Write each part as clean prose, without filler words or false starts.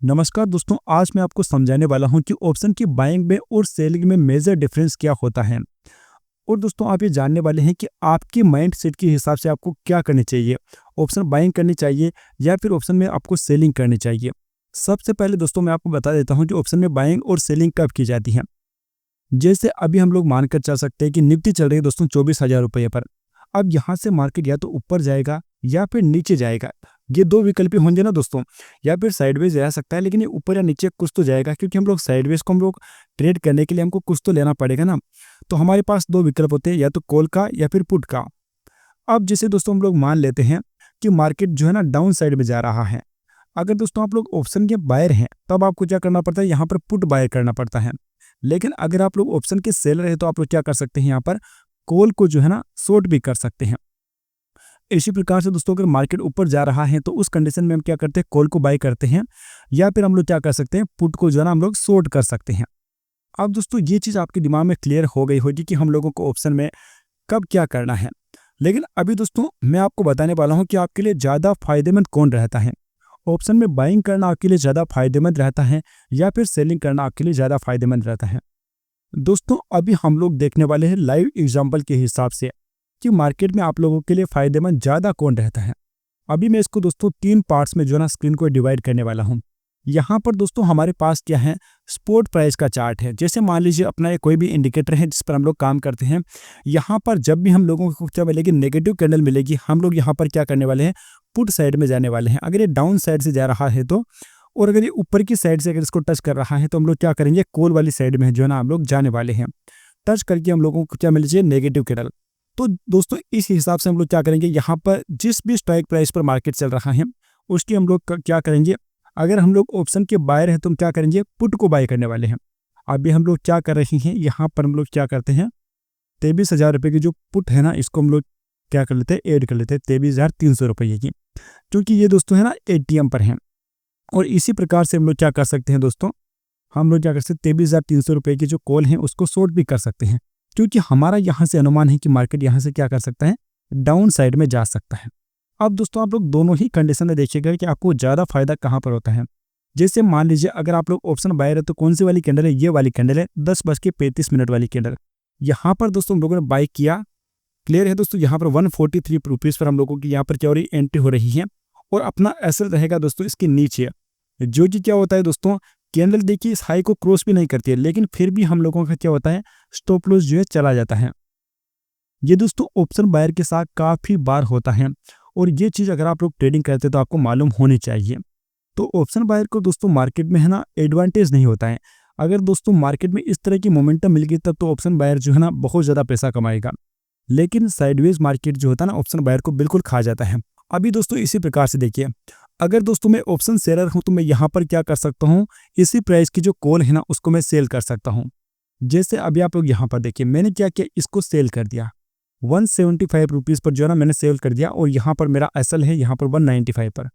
नमस्कार दोस्तों, आज मैं आपको समझाने वाला हूं कि ऑप्शन की बाइंग में और सेलिंग में मेजर डिफरेंस क्या होता है। और दोस्तों आप ये जानने वाले हैं कि आपके माइंड सेट के हिसाब से आपको क्या करनी चाहिए, ऑप्शन बाइंग करनी चाहिए या फिर ऑप्शन में आपको सेलिंग करनी चाहिए। सबसे पहले दोस्तों मैं आपको बता देता हूं कि ऑप्शन में बाइंग और सेलिंग कब की जाती है। जैसे अभी हम लोग मानकर चल सकते हैं कि निफ्टी चल रही है दोस्तों 24,000 रुपये पर। अब यहाँ से मार्केट या तो ऊपर जाएगा या फिर नीचे जाएगा। ये दो विकल्प होंगे ना दोस्तों, या फिर साइडवेज जा सकता है, लेकिन ये ऊपर या नीचे कुछ तो जाएगा, क्योंकि हम लोग साइडवेज को हम लोग ट्रेड करने के लिए हमको कुछ तो लेना पड़ेगा ना। तो हमारे पास दो विकल्प होते हैं, या तो कॉल का या फिर पुट का। अब जैसे दोस्तों हम लोग मान लेते हैं कि मार्केट जो है ना डाउन साइड में जा रहा है। अगर दोस्तों आप लोग ऑप्शन के बायर हैं तब आपको क्या करना पड़ता है, यहाँ पर पुट बायर करना पड़ता है। लेकिन अगर आप लोग ऑप्शन के सेलर है तो आप लोग क्या कर सकते हैं, यहाँ पर कॉल को जो है ना शॉर्ट भी कर सकते हैं। इसी प्रकार से दोस्तों अगर मार्केट ऊपर जा रहा है तो उस कंडीशन में हम क्या करते हैं, कॉल को बाय करते हैं, या फिर हम लोग क्या कर सकते हैं, पुट को जो है ना हम लोग शॉर्ट कर सकते हैं। अब दोस्तों ये चीज़ आपके दिमाग में क्लियर हो गई होगी कि हम लोगों को ऑप्शन में कब क्या करना है। लेकिन अभी दोस्तों मैं आपको बताने वाला हूँ कि आपके लिए ज़्यादा फायदेमंद कौन रहता है। ऑप्शन में बाइंग करना आपके लिए ज़्यादा फायदेमंद रहता है या फिर सेलिंग करना आपके लिए ज़्यादा फायदेमंद रहता है। दोस्तों अभी हम लोग देखने वाले हैं लाइव एग्जाम्पल के हिसाब से कि मार्केट में आप लोगों के लिए फायदेमंद ज़्यादा कौन रहता है। अभी मैं इसको दोस्तों तीन पार्ट्स में जो है ना स्क्रीन को डिवाइड करने वाला हूँ। यहाँ पर दोस्तों हमारे पास क्या है, स्पॉट प्राइस का चार्ट है। जैसे मान लीजिए अपना कोई भी इंडिकेटर है जिस पर हम लोग काम करते हैं। यहाँ पर जब भी हम लोगों को क्या मिलेगी, नेगेटिव कैंडल मिलेगी, हम लोग यहाँ पर क्या करने वाले हैं, पुट साइड में जाने वाले हैं। अगर ये डाउन साइड से जा रहा है तो, और अगर ये ऊपर की साइड से अगर इसको टच कर रहा है तो हम लोग क्या करेंगे, कॉल वाली साइड में जो है ना हम लोग जाने वाले हैं। टच करके हम लोगों को क्या मिल जाए, नेगेटिव कैंडल। तो दोस्तों इस हिसाब से हम लोग क्या करेंगे, यहाँ पर जिस भी स्ट्राइक प्राइस पर मार्केट चल रहा है उसकी हम लोग क्या करेंगे, अगर हम लोग ऑप्शन के बायर हैं तो हम क्या करेंगे, पुट को बाय करने वाले हैं। अभी हम लोग क्या कर रहे हैं, यहाँ पर हम लोग क्या करते हैं, 23,000 रुपये की जो पुट है ना इसको हम लोग क्या कर लेते हैं, ऐड कर लेते हैं 23,300 रुपये की, क्योंकि ये दोस्तों है ना एटीएम पर है। और इसी प्रकार से हम लोग क्या कर सकते हैं दोस्तों, हम लोग क्या कर सकते हैं, 23,300 रुपये की जो कॉल है उसको शॉर्ट भी कर सकते हैं, क्योंकि हमारा यहाँ से अनुमान है कि मार्केट यहाँ से क्या कर सकता है, डाउन साइड में जा सकता है। अब दोस्तों आप लोग दोनों ही कंडीशन में देखिएगा कि आपको ज़्यादा फायदा कहाँ पर होता है। जैसे मान लीजिए अगर आप लोग ऑप्शन बायर है तो कौन सी वाली कैंडल है, ये वाली कैंडल है 10:35 वाली कैंडल। यहाँ पर दोस्तों हम लोगों ने बाय किया। क्लियर है दोस्तों, यहाँ पर 143 रुपीज़ पर हम लोगों की यहाँ पर क्या हो रही, एंट्री हो रही है। और अपना एसएल रहेगा दोस्तों इसके नीचे, जो कि क्या होता है दोस्तों, कैंडल देखिए इस हाई को क्रॉस भी नहीं करती है, लेकिन फिर भी हम लोगों का क्या होता है, स्टॉप लॉस जो है चला जाता है। ये दोस्तों ऑप्शन बायर के साथ काफ़ी बार होता है, और ये चीज़ अगर आप लोग ट्रेडिंग करते हैं तो आपको मालूम होनी चाहिए। तो ऑप्शन बायर को दोस्तों मार्केट में है ना एडवांटेज नहीं होता है। अगर दोस्तों मार्केट में इस तरह की मोमेंटम मिल गई तब तो ऑप्शन बायर जो है ना बहुत ज़्यादा पैसा कमाएगा, लेकिन साइडवेज मार्केट जो होता है ना ऑप्शन बायर को बिल्कुल खा जाता है। अभी दोस्तों इसी प्रकार से देखिए, अगर दोस्तों मैं ऑप्शन सेलर हूं तो मैं यहाँ पर क्या कर सकता हूँ, इसी प्राइस की जो कॉल है ना उसको मैं सेल कर सकता हूँ। जैसे अभी आप लोग यहाँ पर देखिए, मैंने क्या किया, इसको सेल कर दिया 175 रुपीज़ पर जो है ना मैंने सेल कर दिया, और यहाँ पर मेरा एसएल है यहाँ पर 195 पर।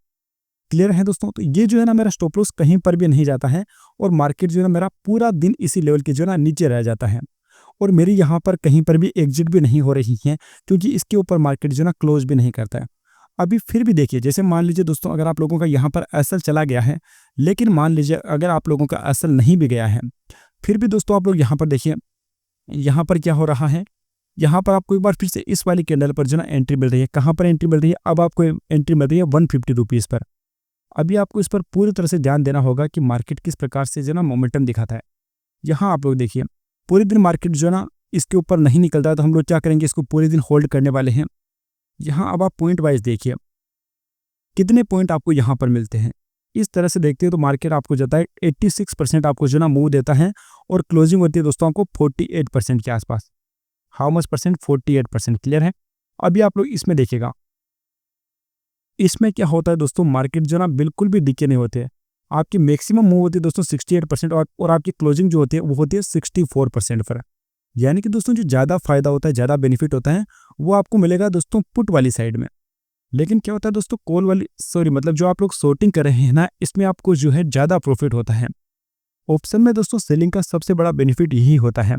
क्लियर है दोस्तों, तो ये जो है ना मेरा स्टॉप लॉस कहीं पर भी नहीं जाता है, और मार्केट जो है ना मेरा पूरा दिन इसी लेवल के जो है ना नीचे रह जाता है, और मेरी यहाँ पर कहीं पर भी एग्जिट भी नहीं हो रही है, क्योंकि इसके ऊपर मार्केट जो है ना क्लोज भी नहीं करता है। अभी फिर भी देखिए, जैसे मान लीजिए दोस्तों अगर आप लोगों का यहाँ पर एसएल चला गया है, लेकिन मान लीजिए अगर आप लोगों का एसएल नहीं भी गया है, फिर भी दोस्तों आप लोग यहाँ पर देखिए, यहाँ पर क्या हो रहा है, यहाँ पर आपको एक बार फिर से इस वाली कैंडल पर जो ना एंट्री मिल रही है। कहाँ पर एंट्री मिल रही है, अब आपको एंट्री मिल रही है 150 रुपीज़ पर। अभी आपको इस पर पूरी तरह से ध्यान देना होगा कि मार्केट किस प्रकार से जो ना मोमेंटम दिखाता है। यहाँ आप लोग देखिए पूरे दिन मार्केट जो ना इसके ऊपर नहीं निकलता है, तो हम लोग क्या करेंगे, इसको पूरे दिन होल्ड करने वाले हैं। यहाँ अब आप पॉइंट वाइज देखिए कितने पॉइंट आपको यहाँ पर मिलते हैं। इस तरह से देखते हैं तो मार्केट आपको जाता है 86% आपको जो ना मूव देता है, और क्लोजिंग होती है दोस्तों आपको 48% के आसपास। How much percent, 48%। क्लियर है। अभी आप लोग इसमें देखिएगा, इसमें क्या होता है दोस्तों, मार्केट जो ना बिल्कुल भी दिखे नहीं होते। आपकी मैक्सिमम मूव होती है दोस्तों 68%, और आपकी क्लोजिंग जो होती है वो होती है 64% पर। यानी कि दोस्तों जो ज़्यादा फायदा होता है, ज़्यादा बेनिफिट होता है, वो आपको मिलेगा दोस्तों पुट वाली साइड में। लेकिन क्या होता है दोस्तों, कॉल वाली मतलब जो आप लोग शॉर्टिंग कर रहे हैं ना, इसमें आपको जो है ज़्यादा प्रॉफिट होता है। ऑप्शन में दोस्तों सेलिंग का सबसे बड़ा बेनिफिट यही होता है।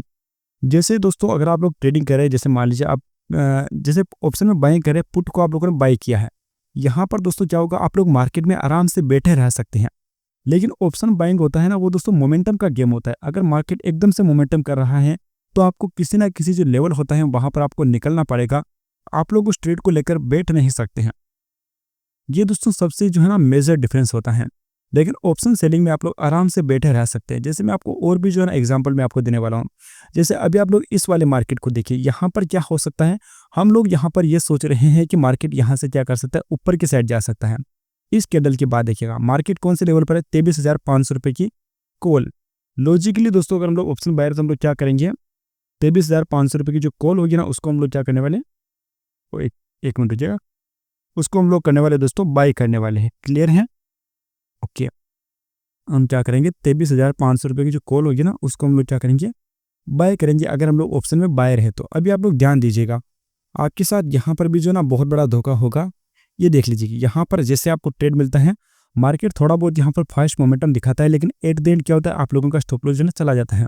जैसे दोस्तों अगर आप लोग ट्रेडिंग कर रहे हैं, जैसे मान लीजिए आप जैसे ऑप्शन में बाइंग करें, पुट को आप लोगों ने बाई किया है, यहाँ पर दोस्तों क्या होगा, आप लोग मार्केट में आराम से बैठे रह सकते हैं। लेकिन ऑप्शन बाइंग होता है ना, वो दोस्तों मोमेंटम का गेम होता है। अगर मार्केट एकदम से मोमेंटम कर रहा है तो आपको किसी ना किसी जो लेवल होता है वहां पर आपको निकलना पड़ेगा। आप लोग उस ट्रेड को लेकर बैठ नहीं सकते हैं। ये दोस्तों सबसे जो है ना मेजर डिफरेंस होता है। लेकिन ऑप्शन सेलिंग में आप लोग आराम से बैठे रह सकते हैं। जैसे मैं आपको और भी जो है ना एग्जांपल मैं आपको देने वाला हूँ। जैसे अभी आप लोग इस वाले मार्केट को देखिए, यहाँ पर क्या हो सकता है। हम लोग यहाँ पर ये सोच रहे हैं कि मार्केट यहाँ से क्या कर सकता है, ऊपर की साइड जा सकता है। इस कैंडल के बाद देखिएगा मार्केट कौन से लेवल पर है, 23,500 रुपये की कॉल। लॉजिकली दोस्तों अगर हम लोग ऑप्शन बायर तो हम लोग क्या करेंगे, 23,500 रुपये की जो कॉल होगी ना उसको हम लोग क्या करने वाले, वो एक मिनट रुकिएगा, उसको हम लोग करने वाले दोस्तों बाई करने वाले हैं। क्लियर है? ओके, हम क्या करेंगे, 23,500 रुपये की जो कॉल होगी ना उसको हम लोग क्या करेंगे, बाय करेंगे। अगर हम लोग ऑप्शन में बायर है तो अभी आप लोग ध्यान दीजिएगा, आपके साथ यहाँ पर भी जो ना बहुत बड़ा धोखा होगा। ये देख लीजिए, यहाँ पर जैसे आपको ट्रेड मिलता है, मार्केट थोड़ा बहुत यहाँ पर फास्ट मोमेंटम दिखाता है, लेकिन एट द एंड क्या होता है, आप लोगों का स्टॉप लॉस जो है चला जाता है।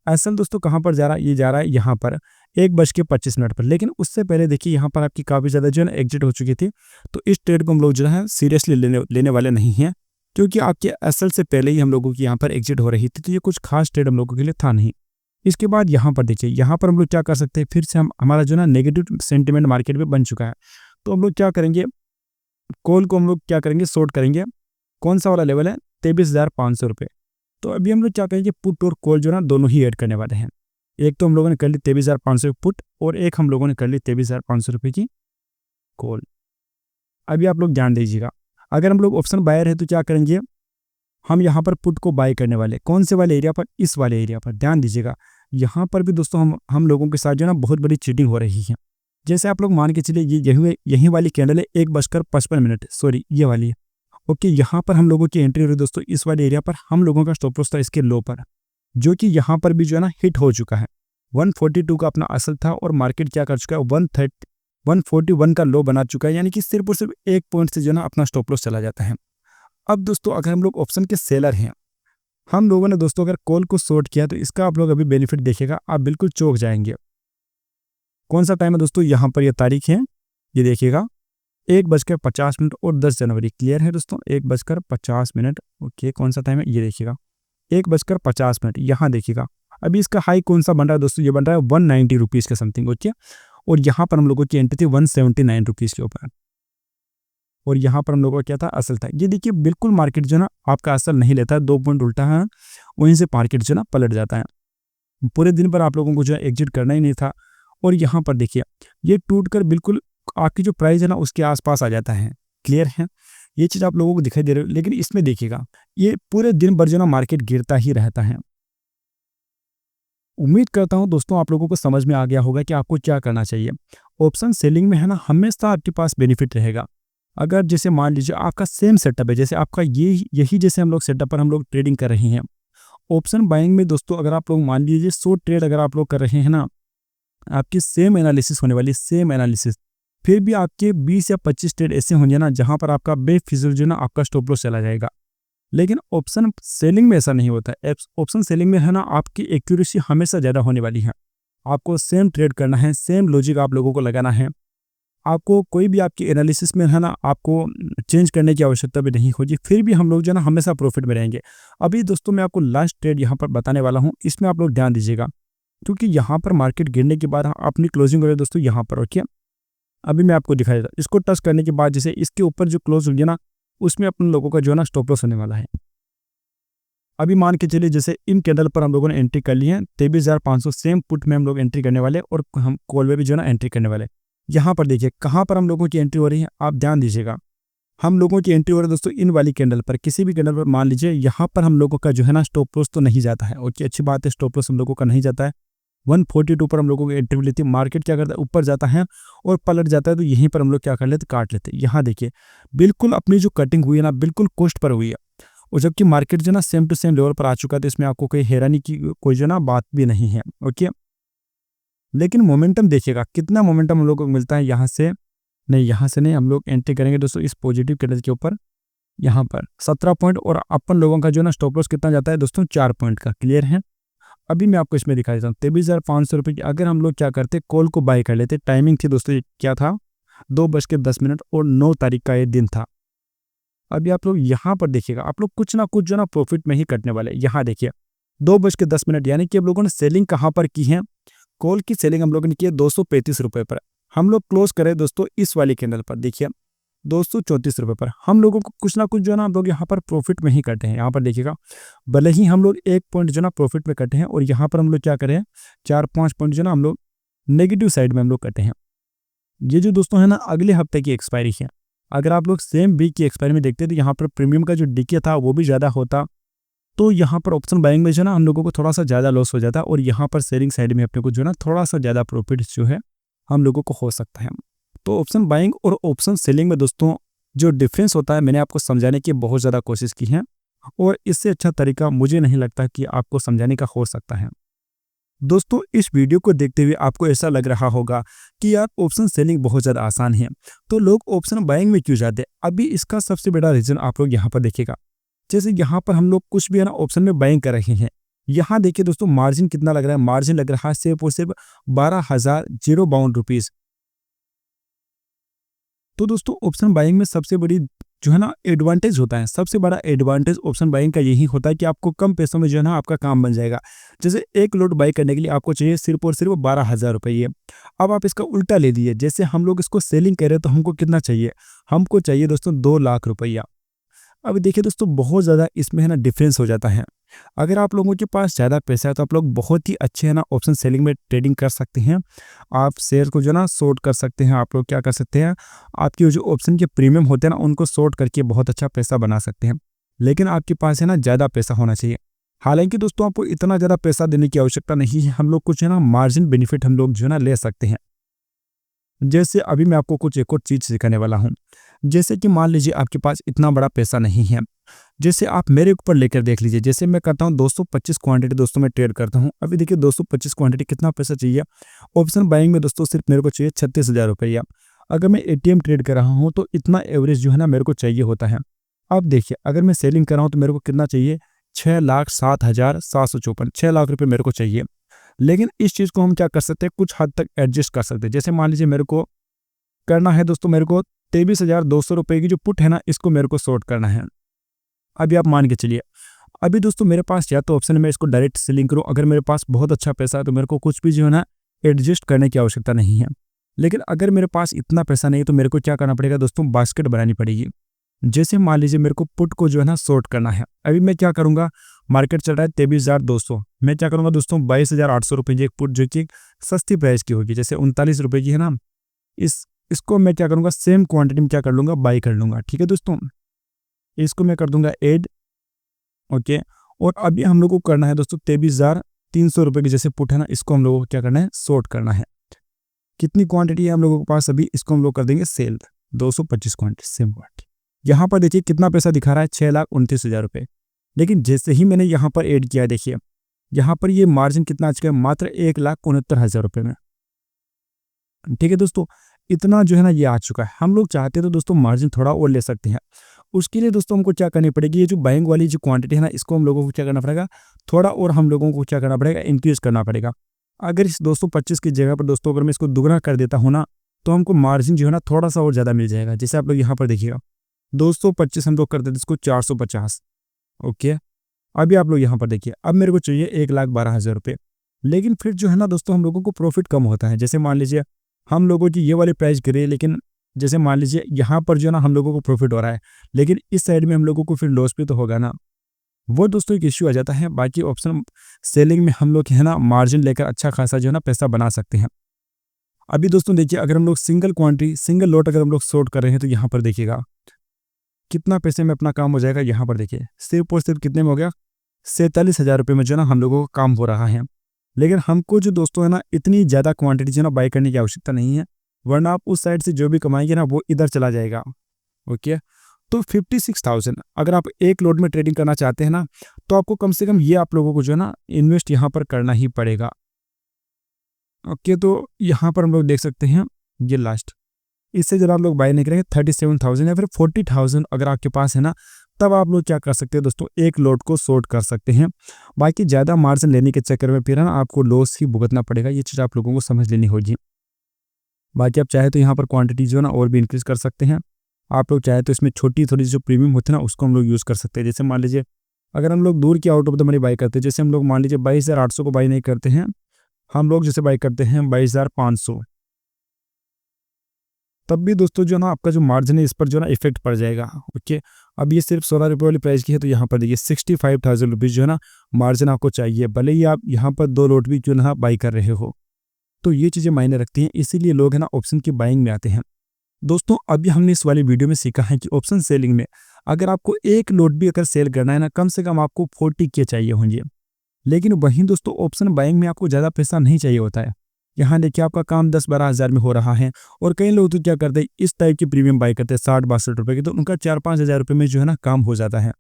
असल दोस्तों कहाँ पर जा रहा है, ये जा रहा है यहाँ पर 1:25 पर। लेकिन उससे पहले देखिए यहाँ पर आपकी काफ़ी ज़्यादा जो है ना एग्जिट हो चुकी थी। तो इस ट्रेड को हम लोग जो है सीरियसली लेने वाले नहीं हैं, क्योंकि आपके असल से पहले ही हम लोगों की यहाँ पर एग्जिट हो रही थी। तो ये कुछ खास ट्रेड हम लोगों के लिए था नहीं। इसके बाद यहाँ पर देखिए, यहाँ पर हम लोग क्या कर सकते हैं, फिर से हमारा जो ना नेगेटिव सेंटिमेंट मार्केट में बन चुका है। तो हम लोग क्या करेंगे, कॉल को हम लोग क्या करेंगे, शॉर्ट करेंगे। कौन सा वाला लेवल है, 23,500 रुपये। तो अभी हम लोग क्या करेंगे, पुट और कॉल जो ना दोनों ही ऐड करने वाले हैं। एक तो हम लोगों ने कर ली 23,500 पुट, और एक हम लोगों ने कर ली 23,500 रुपये की कॉल। अभी आप लोग ध्यान दीजिएगा, अगर हम लोग ऑप्शन बायर है तो क्या करेंगे, हम यहाँ पर पुट को बाय करने वाले। कौन से वाले एरिया पर, इस वाले एरिया पर। ध्यान दीजिएगा, यहाँ पर भी दोस्तों हम लोगों के साथ जो ना बहुत बड़ी चीटिंग हो रही है। जैसे आप लोग मान के चलिए, ये यही वाली कैंडल है 1:55, सॉरी ये वाली है। ओके, यहाँ पर हम लोगों की एंट्री हो रही दोस्तों, इस वाले एरिया पर हम लोगों का स्टॉप लॉस था इसके लो पर, जो कि यहाँ पर भी जो है ना हिट हो चुका है। 142 का अपना असल था, और मार्केट क्या कर चुका है, 141 का लो बना चुका है। यानी कि सिर्फ और सिर्फ एक पॉइंट से जो है ना अपना स्टॉप लॉस चला जाता है। अब दोस्तों अगर हम लोग ऑप्शन के सेलर हैं, हम लोगों ने दोस्तों अगर कॉल को शॉर्ट किया, तो इसका आप लोग अभी बेनिफिट देखेगा, आप बिल्कुल चौंक जाएंगे। कौन सा टाइम है दोस्तों, यहाँ पर ये तारीख है, ये देखिएगा 1:50 और 10 जनवरी। क्लियर है दोस्तों, 1:50। ओके, कौन सा टाइम है, ये देखिएगा 1:50। यहाँ देखिएगा अभी इसका हाई कौन सा बन रहा है दोस्तों, ये बन रहा है 190 रुपीज़ के समथिंग। ओके, और यहाँ पर हम लोगों की एंट्री थी 179 रुपीज़ के ऊपर, और यहाँ पर हम लोगों का क्या था, असल था। ये देखिए बिल्कुल मार्केट जो ना आपका असल नहीं लेता है, 2 पॉइंट उल्टा है, वहीं से मार्केट जो ना पलट जाता है। पूरे दिन पर आप लोगों को जो है एग्जिट करना ही नहीं था। और यहाँ पर देखिए, ये टूटकर बिल्कुल आपकी जो प्राइस है ना उसके आसपास आ जाता है। क्लियर है, ये चीज़ आप लोगों को दिखाई दे रही है। लेकिन इसमें देखिएगा, ये पूरे दिन भर जो ना मार्केट गिरता ही रहता है। उम्मीद करता हूं दोस्तों आप लोगों को समझ में आ गया होगा कि आपको क्या करना चाहिए। ऑप्शन सेलिंग में है ना, हमेशा आपके पास बेनिफिट रहेगा। अगर जैसे मान लीजिए आपका सेम सेटअप है, जैसे आपका यही जैसे हम लोग सेटअप पर हम लोग ट्रेडिंग कर रहे हैं। ऑप्शन बाइंग में दोस्तों अगर आप लोग मान लीजिए 100 ट्रेड अगर आप लोग कर रहे हैं ना, आपकी सेम एनालिसिस होने वाली, सेम एनालिसिस। फिर भी आपके 20 या 25 ट्रेड ऐसे होंगे ना जहां पर आपका बेफिजूल जो ना आपका स्टॉप लॉस चला जाएगा। लेकिन ऑप्शन सेलिंग में ऐसा नहीं होता है। ऑप्शन सेलिंग में है ना, आपकी एक्यूरेसी हमेशा ज़्यादा होने वाली है। आपको सेम ट्रेड करना है, सेम लॉजिक आप लोगों को लगाना है। आपको कोई भी आपकी एनालिसिस में है ना, आपको चेंज करने की आवश्यकता भी नहीं होगी। फिर भी हम लोग जो है ना हमेशा प्रॉफिट में रहेंगे। अभी दोस्तों मैं आपको लास्ट ट्रेड यहाँ पर बताने वाला हूँ, इसमें आप लोग ध्यान दीजिएगा, क्योंकि यहाँ पर मार्केट गिरने के बाद अपनी क्लोजिंग हो रही है दोस्तों यहाँ पर। ओके, अभी मैं आपको दिखाई देता, इसको टच करने के बाद जैसे इसके ऊपर जो क्लोज होगी ना, उसमें अपने लोगों का जो है ना स्टॉप लॉस होने वाला है। अभी मान के चलिए जैसे इन कैंडल पर हम लोगों ने एंट्री कर ली है 23,500, सेम पुट में हम लोग एंट्री करने वाले, और हम कॉल में भी जो है ना एंट्री करने वाले। यहाँ पर देखिए कहाँ पर हम लोगों की एंट्री हो रही है, आप ध्यान दीजिएगा। हम लोगों की एंट्री हो रही है दोस्तों इन वाली कैंडल पर, किसी भी कैंडल पर मान लीजिए, यहाँ पर हम लोगों का जो है ना स्टॉप लॉस तो नहीं जाता है। ओके, अच्छी बात है, स्टॉप लॉस हम लोगों का नहीं जाता है। 142 पर हम लोगों की एंट्री लेती है, मार्केट क्या करता है, ऊपर जाता है और पलट जाता है, तो यहीं पर हम लोग क्या कर लेते, काट लेते। यहाँ देखिए बिल्कुल अपनी जो कटिंग हुई है ना, बिल्कुल कोस्ट पर हुई है, और जबकि मार्केट जो ना सेम टू सेम लेवल पर आ चुका है। तो इसमें आपको कोई हैरानी की कोई जो ना बात भी नहीं है। ओके, लेकिन मोमेंटम देखिएगा, कितना मोमेंटम हम लोग को मिलता है यहाँ से। नहीं, यहाँ से नहीं, हम लोग एंट्री करेंगे दोस्तों इस पॉजिटिव कैंडल के ऊपर, यहाँ पर 17 पॉइंट, और अपन लोगों का जो ना स्टॉप लॉस कितना जाता है दोस्तों, 4 पॉइंट का। क्लियर है, अभी मैं आपको इसमें दिखा देता हूँ 23,500 की। अगर हम लोग क्या करते, कॉल को बाय कर लेते। टाइमिंग थी दोस्तों क्या था, 2:10 और 9 तारीख का ये दिन था। अभी आप लोग यहाँ पर देखिएगा, आप लोग कुछ ना कुछ जो ना प्रॉफिट में ही कटने वाले हैं। यहाँ देखिए 2:10 यानी कि हम लोगों ने सेलिंग कहाँ पर की है, कॉल की सेलिंग हम लोगों ने की है 235 रुपये पर। हम लोग क्लोज करें दोस्तों इस वाली कैंडल पर, देखिए 234 रुपये पर। हम लोगों को कुछ ना कुछ जो है ना हम लोग यहाँ पर प्रॉफिट में ही कटे हैं। यहाँ पर देखिएगा भले ही हम लोग 1 पॉइंट जो ना प्रॉफिट में कटे हैं, और यहाँ पर हम लोग क्या करें हैं 4-5 पॉइंट जो ना हम लोग नेगेटिव साइड में हम लोग कटे हैं। ये जो दोस्तों है ना अगले हफ्ते की एक्सपायरी है। अगर आप लोग सेम वीक की एक्सपायरी में देखते हैं तो यहाँ पर प्रीमियम का जो डीके था वो भी ज़्यादा होता, तो यहाँ पर ऑप्शन बाइंग में जो ना हम लोगों को थोड़ा सा ज़्यादा लॉस हो जाता, और यहाँ पर सेलिंग साइड में अपने को जो ना थोड़ा सा ज़्यादा प्रॉफिट जो है हम लोगों को हो सकता है। तो ऑप्शन बाइंग और ऑप्शन सेलिंग में दोस्तों जो डिफरेंस होता है मैंने आपको समझाने की बहुत ज़्यादा कोशिश की है, और इससे अच्छा तरीका मुझे नहीं लगता कि आपको समझाने का हो सकता है। दोस्तों इस वीडियो को देखते हुए आपको ऐसा लग रहा होगा कि यार ऑप्शन सेलिंग बहुत ज़्यादा आसान है, तो लोग ऑप्शन बाइंग में क्यों जाते हैं। अभी इसका सबसे बड़ा रीज़न आप लोग यहाँ पर देखिएगा। जैसे यहाँ पर हम लोग कुछ भी है ना ऑप्शन में बाइंग कर रहे हैं, यहाँ देखिए दोस्तों मार्जिन कितना लग रहा है, मार्जिन लग रहा है सिर्फ और सिर्फ 12,052 रुपीज़। तो दोस्तों ऑप्शन बाइंग में सबसे बड़ी जो है ना एडवांटेज होता है, सबसे बड़ा एडवांटेज ऑप्शन बाइंग का यही होता है कि आपको कम पैसों में जो है ना आपका काम बन जाएगा। जैसे एक लॉट बाई करने के लिए आपको चाहिए सिर्फ और सिर्फ 12,000 रुपये। अब आप इसका उल्टा ले लीजिए, जैसे हम लोग इसको सेलिंग कर रहे हैं तो हमको कितना चाहिए, हमको चाहिए दोस्तों 2 लाख रुपया। अब देखिए दोस्तों बहुत ज़्यादा इसमें है ना डिफरेंस हो जाता है। अगर आप लोगों के पास ज़्यादा पैसा है तो आप लोग बहुत ही अच्छे है ना ऑप्शन सेलिंग में ट्रेडिंग कर सकते हैं। आप शेयर को जो ना शॉर्ट कर सकते हैं, आप लोग क्या कर सकते हैं, आपके जो ऑप्शन के प्रीमियम होते हैं ना उनको शॉर्ट करके बहुत अच्छा पैसा बना सकते हैं। लेकिन आपके पास है ना ज़्यादा पैसा होना चाहिए। हालांकि दोस्तों आपको इतना ज़्यादा पैसा देने की आवश्यकता नहीं है, हम लोग कुछ है ना मार्जिन बेनिफिट हम लोग जो है ना ले सकते हैं। जैसे अभी मैं आपको कुछ एक और चीज़ सिखाने वाला हूँ। जैसे कि मान लीजिए आपके पास इतना बड़ा पैसा नहीं है, जैसे आप मेरे ऊपर लेकर देख लीजिए। जैसे मैं करता हूँ 225 क्वांटिटी दोस्तों मैं ट्रेड करता हूँ। अभी देखिए 225 क्वांटिटी कितना पैसा चाहिए ऑप्शन बाइंग में दोस्तों, सिर्फ मेरे को चाहिए 36,000 रुपया। अगर मैं एटीएम ट्रेड कर रहा हूँ तो इतना एवरेज जो है ना मेरे को चाहिए होता है। अब देखिए अगर मैं सेलिंग कर रहा हूँ तो मेरे को कितना चाहिए, 6,07,754, 6 लाख रुपये मेरे को चाहिए। लेकिन इस चीज़ को हम क्या कर सकते हैं, कुछ हद तक एडजस्ट कर सकते हैं। जैसे मान लीजिए मेरे को करना है दोस्तों, मेरे को 23,200 रुपये की जो पुट है ना इसको मेरे को शॉर्ट करना है। अभी आप मान के चलिए, अभी दोस्तों मेरे पास या तो ऑप्शन है मैं इसको डायरेक्ट सेलिंग करूँ, अगर मेरे पास बहुत अच्छा पैसा है तो मेरे को कुछ भी जो है ना एडजस्ट करने की आवश्यकता नहीं है। लेकिन अगर मेरे पास इतना पैसा नहीं है तो मेरे को क्या करना पड़ेगा दोस्तों, बास्केट बनानी पड़ेगी। जैसे मान लीजिए मेरे को पुट को जो है ना शॉर्ट करना है, अभी मैं क्या करूँगा, मार्केट चल रहा है 23,200, मैं क्या करूँगा दोस्तों 22,800 रुपये की एक पुट जो कि सस्ती प्राइस की होगी, जैसे 39 रुपये की है ना, इसको मैं क्या करूँगा सेम क्वांटिटी में क्या कर लूँगा, बाई कर लूँगा। ठीक है दोस्तों, इसको मैं कर दूंगा ऐड, ओके। और अभी हम लोग को करना है दोस्तों 23,300 रुपये की जैसे पुट है ना, इसको हम लोगों को क्या करना है, शॉर्ट करना है। कितनी क्वांटिटी है हम लोगों के पास अभी, इसको हम लोग कर देंगे सेल 225 क्वांटिटी, सेम क्वांटिटी। यहाँ पर देखिए कितना पैसा दिखा रहा है, 6,29,000 रुपये। लेकिन जैसे ही मैंने यहाँ पर ऐड किया, देखिए यहाँ पर ये मार्जिन कितना आ चुका है, मात्र 1,69,000 रुपये में। ठीक है दोस्तों, इतना जो है ना ये आ चुका है। हम लोग चाहते हैं तो दोस्तों मार्जिन थोड़ा और ले सकते हैं। उसके लिए दोस्तों हमको क्या करनी पड़ेगी, ये जो बाइंग वाली जो क्वांटिटी है ना इसको हम लोगों को क्या करना पड़ेगा, थोड़ा और हम लोगों को क्या करना पड़ेगा, इंक्रीज करना पड़ेगा। अगर इस 225 की जगह पर दोस्तों अगर मैं इसको दुगना कर देता हूँ ना, तो हमको मार्जिन जो है ना थोड़ा सा और ज़्यादा मिल जाएगा। जैसे आप लोग यहाँ पर देखिएगा 225 हम लोग कर देते इसको 450, ओके। अभी आप लोग यहाँ पर देखिए, अब मेरे को चाहिए 1,12,000 रुपये। लेकिन फिर जो है ना दोस्तों हम लोगों को प्रॉफिट कम होता है। जैसे मान लीजिए हम लोगों की ये वाली प्राइस गिरे, लेकिन जैसे मान लीजिए यहाँ पर जो है ना हम लोगों को प्रॉफिट हो रहा है, लेकिन इस साइड में हम लोगों को फिर लॉस भी तो होगा ना, वो दोस्तों एक इश्यू आ जाता है। बाकी ऑप्शन सेलिंग में हम लोग है ना मार्जिन लेकर अच्छा खासा जो है ना पैसा बना सकते हैं। अभी दोस्तों देखिए अगर हम लोग सिंगल क्वांटिटी सिंगल लॉट अगर हम लोग शॉर्ट कर रहे हैं तो यहाँ पर देखिएगा कितना पैसे में अपना काम हो जाएगा। यहाँ पर देखिए सिर्फ और सिर्फ कितने में हो गया, 47,000 रुपये में जो है ना हम लोगों का काम हो रहा है। लेकिन हमको जो दोस्तों है ना इतनी ज़्यादा क्वांटिटी जो है ना बाई करने की आवश्यकता नहीं है, वरना आप उस साइड से जो भी कमाएंगे ना वो इधर चला जाएगा, ओके। तो 56,000 अगर आप एक लोड में ट्रेडिंग करना चाहते हैं ना, तो आपको कम से कम ये आप लोगों को जो है ना इन्वेस्ट यहाँ पर करना ही पड़ेगा, ओके। तो यहाँ पर हम लोग देख सकते हैं ये लास्ट, इससे जब आप लोग बाय नहीं करेंगे 37,000 या फिर 40,000 अगर आपके पास है ना, तब आप लोग क्या कर सकते हैं दोस्तों, एक लोड को शॉर्ट कर सकते हैं। बाकी ज़्यादा मार्जिन लेने के चक्कर में फिर ना आपको लॉस ही भुगतना पड़ेगा, ये चीज़ आप लोगों को समझ लेनी होगी। बाकी आप चाहे तो यहाँ पर क्वांटिटी जो है ना और भी इंक्रीज कर सकते हैं। आप लोग चाहे तो इसमें छोटी थोड़ी जो प्रीमियम होती है ना उसको हम लोग यूज़ कर सकते हैं। जैसे मान लीजिए अगर हम लोग दूर की out of the money by करते हैं, जैसे हम लोग मान लीजिए 22,800 को बाई नहीं करते हैं, हम लोग जैसे बाई करते हैं 22,500, तब भी दोस्तों जो है ना आपका जो मार्जिन है इस पर जो है ना इफेक्ट पड़ जाएगा। ओके, अब ये सिर्फ 16 रुपये वाली प्राइस की है, तो यहाँ पर देखिए 65,000 रुपीज़ जो है ना मार्जिन आपको चाहिए, भले ही आप यहाँ पर 2 लॉट भी जो है ना बाई कर रहे हो। तो ये चीज़ें मायने रखती हैं, इसीलिए लोग है ना ऑप्शन की बाइंग में आते हैं। दोस्तों अभी हमने इस वाली वीडियो में सीखा है कि ऑप्शन सेलिंग में अगर आपको एक लॉट भी अगर सेल करना है ना, कम से कम आपको 40 के चाहिए होंगे। लेकिन वहीं दोस्तों ऑप्शन बाइंग में आपको ज़्यादा पैसा नहीं चाहिए होता है। यहाँ देखिए आपका काम 10-12 हज़ार में हो रहा है, और कई लोग तो क्या करते हैं इस टाइप की प्रीमियम बाई करते हैं 60-62 रुपये की, तो उनका 4-5 हज़ार रुपये में जो है ना काम हो जाता है।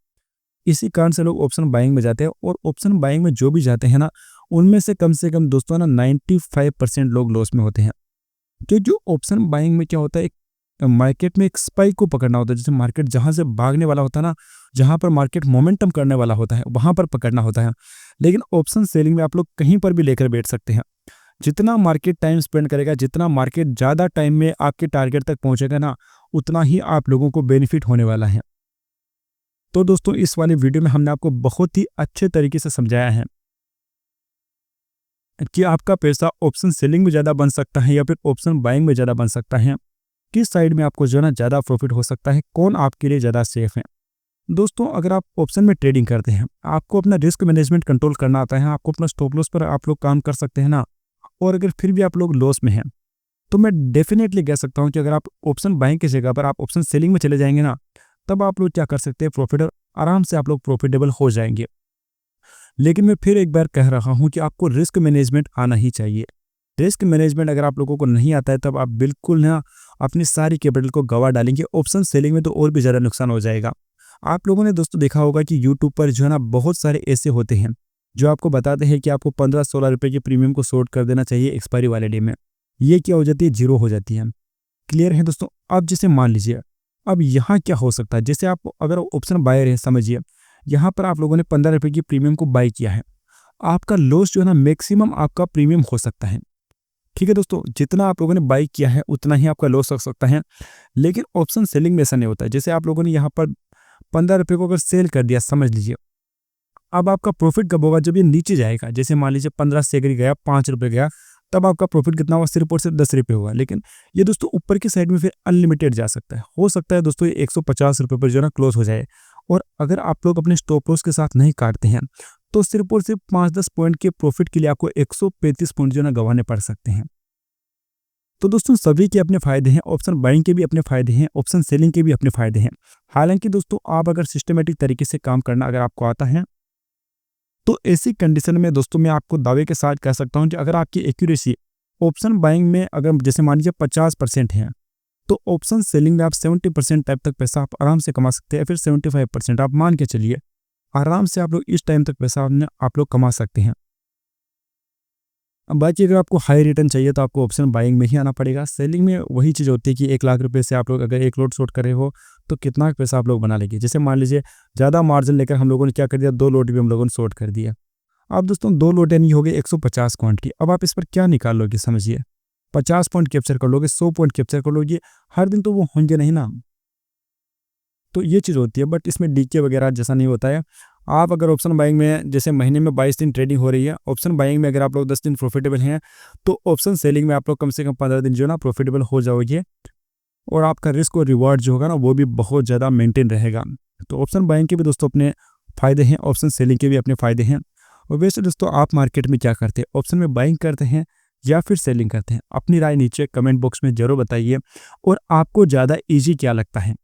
इसी कारण से लोग ऑप्शन बाइंग में जाते हैं, और ऑप्शन बाइंग में जो भी जाते हैं ना उनमें से कम दोस्तों ना 95% लोग लॉस में होते हैं। तो जो ऑप्शन बाइंग में क्या होता है, एक मार्केट में एक स्पाइक को पकड़ना होता है। जैसे मार्केट जहां से भागने वाला होता है ना, जहां पर मार्केट मोमेंटम करने वाला होता है वहां पर पकड़ना होता है। लेकिन ऑप्शन सेलिंग में आप लोग कहीं पर भी लेकर बैठ सकते हैं। जितना मार्केट टाइम स्पेंड करेगा, जितना मार्केट ज़्यादा टाइम में आपके टारगेट तक पहुंचेगा ना, उतना ही आप लोगों को बेनिफिट होने वाला है। तो दोस्तों इस वाली वीडियो में हमने आपको बहुत ही अच्छे तरीके से समझाया है कि आपका पैसा ऑप्शन सेलिंग में ज़्यादा बन सकता है या फिर ऑप्शन बाइंग में ज़्यादा बन सकता है। किस साइड में आपको जो है ना ज़्यादा प्रॉफिट हो सकता है, कौन आपके लिए ज़्यादा सेफ है। दोस्तों अगर आप ऑप्शन में ट्रेडिंग करते हैं, आपको अपना रिस्क मैनेजमेंट कंट्रोल करना आता है, आपको अपना स्टॉप लॉस पर आप लोग काम कर सकते हैं ना, और अगर फिर भी आप लोग लॉस में हैं, तो मैं डेफिनेटली कह सकता हूं कि अगर आप ऑप्शन बाइंग की जगह पर आप ऑप्शन सेलिंग में चले जाएंगे ना, तब आप लोग क्या कर सकते हैं, प्रॉफिट आराम से आप लोग प्रॉफिटेबल हो जाएंगे। लेकिन मैं फिर एक बार कह रहा हूं कि आपको रिस्क मैनेजमेंट आना ही चाहिए। रिस्क मैनेजमेंट अगर आप लोगों को नहीं आता है, तब आप बिल्कुल ना अपनी सारी कैपिटल को गंवा डालेंगे। ऑप्शन सेलिंग में तो और भी ज़्यादा नुकसान हो जाएगा। आप लोगों ने दोस्तों देखा होगा कि यूट्यूब पर जो है ना बहुत सारे ऐसे होते हैं जो आपको बताते हैं कि आपको 15-16 रुपये के प्रीमियम को शॉर्ट कर देना चाहिए एक्सपायरी वाले डे में। ये क्या हो जाती है, जीरो हो जाती है। क्लियर है दोस्तों। अब जैसे मान लीजिए अब यहाँ क्या हो सकता है, जैसे आप अगर ऑप्शन बायर है, समझिए यहाँ पर आप लोगों ने 15 रुपये की प्रीमियम को बाई किया है, आपका लॉस जो है ना मैक्सिमम आपका प्रीमियम हो सकता है। ठीक है दोस्तों, जितना आप लोगों ने बाई किया है उतना ही आपका लॉस हो सकता है। लेकिन ऑप्शन सेलिंग में ऐसा नहीं होता है। जैसे आप लोगों ने यहाँ पर 15 रुपये को अगर सेल कर दिया, समझ लीजिए, अब आपका प्रॉफिट कब होगा, जब ये नीचे जाएगा। जैसे मान लीजिए 15 से अगर गया, 5 रुपये गया, तब आपका प्रॉफिट कितना होगा, सिर्फ और सिर्फ 10 रुपये होगा। लेकिन ये दोस्तों ऊपर की साइड में फिर अनलिमिटेड जा सकता है। हो सकता है दोस्तों ये 150 रुपये पर जो है ना क्लोज हो जाए, और अगर आप लोग अपने स्टॉप लॉस के साथ नहीं काटते हैं, तो सिर्फ और सिर्फ 5-10 पॉइंट के प्रॉफिट के लिए आपको 135 पॉइंट जो है ना गंवाने पड़ सकते हैं। तो दोस्तों सभी के अपने फायदे हैं, ऑप्शन बाइंग के भी अपने फायदे हैं, ऑप्शन सेलिंग के भी अपने फायदे हैं। हालांकि दोस्तों आप अगर सिस्टमेटिक तरीके से काम करना अगर आपको आता है, तो ऐसी कंडीशन में दोस्तों मैं आपको दावे के साथ कह सकता हूं कि अगर आपकी एक्यूरेसी ऑप्शन बाइंग में अगर जैसे मान लीजिए 50% है, तो ऑप्शन सेलिंग में आप 70% टाइप तक पैसा आप आराम से कमा सकते हैं। फिर 75% आप मान के चलिए, आराम से आप लोग इस टाइम तक पैसा आप लोग कमा सकते हैं। अब बाकी अगर आपको हाई रिटर्न चाहिए तो आपको ऑप्शन बाइंग में ही आना पड़ेगा। सेलिंग में वही चीज़ होती है कि 1 लाख रुपए से आप लोग अगर एक लॉट शॉर्ट करे हो, तो कितना पैसा आप लोग बना लेंगे। जैसे मान लीजिए ज़्यादा मार्जिन लेकर हम लोगों ने क्या कर दिया, 2 लॉट भी हम लोगों ने शॉर्ट कर दिया। अब दोस्तों 2 लॉट यानी हो गए 150 पॉइंट की। अब आप इस पर क्या निकाल लोगे, समझिए 50 पॉइंट कैप्चर कर लोगे, 100 पॉइंट कैप्चर कर लोगे, हर दिन तो वो होंगे नहीं ना। तो ये चीज़ होती है, बट इसमें डीके वगैरह जैसा नहीं होता है। आप अगर ऑप्शन बाइंग में जैसे महीने में 22 दिन ट्रेडिंग हो रही है, ऑप्शन बाइंग में अगर आप लोग 10 दिन प्रॉफिटेबल हैं, तो ऑप्शन सेलिंग में आप लोग कम से कम 15 दिन जो है ना प्रॉफिटेबल हो जाओगे, और आपका रिस्क और रिवार्ड जो होगा ना वो भी बहुत ज़्यादा मेंटेन रहेगा। तो ऑप्शन बाइंग के भी दोस्तों अपने फ़ायदे हैं, ऑप्शन सेलिंग के भी अपने फ़ायदे हैं। और वैसे दोस्तों आप मार्केट में क्या करते हैं, ऑप्शन में बाइंग करते हैं या फिर सेलिंग करते हैं? अपनी राय नीचे कमेंट बॉक्स में ज़रूर बताइए, और आपको ज़्यादा ईजी क्या लगता है।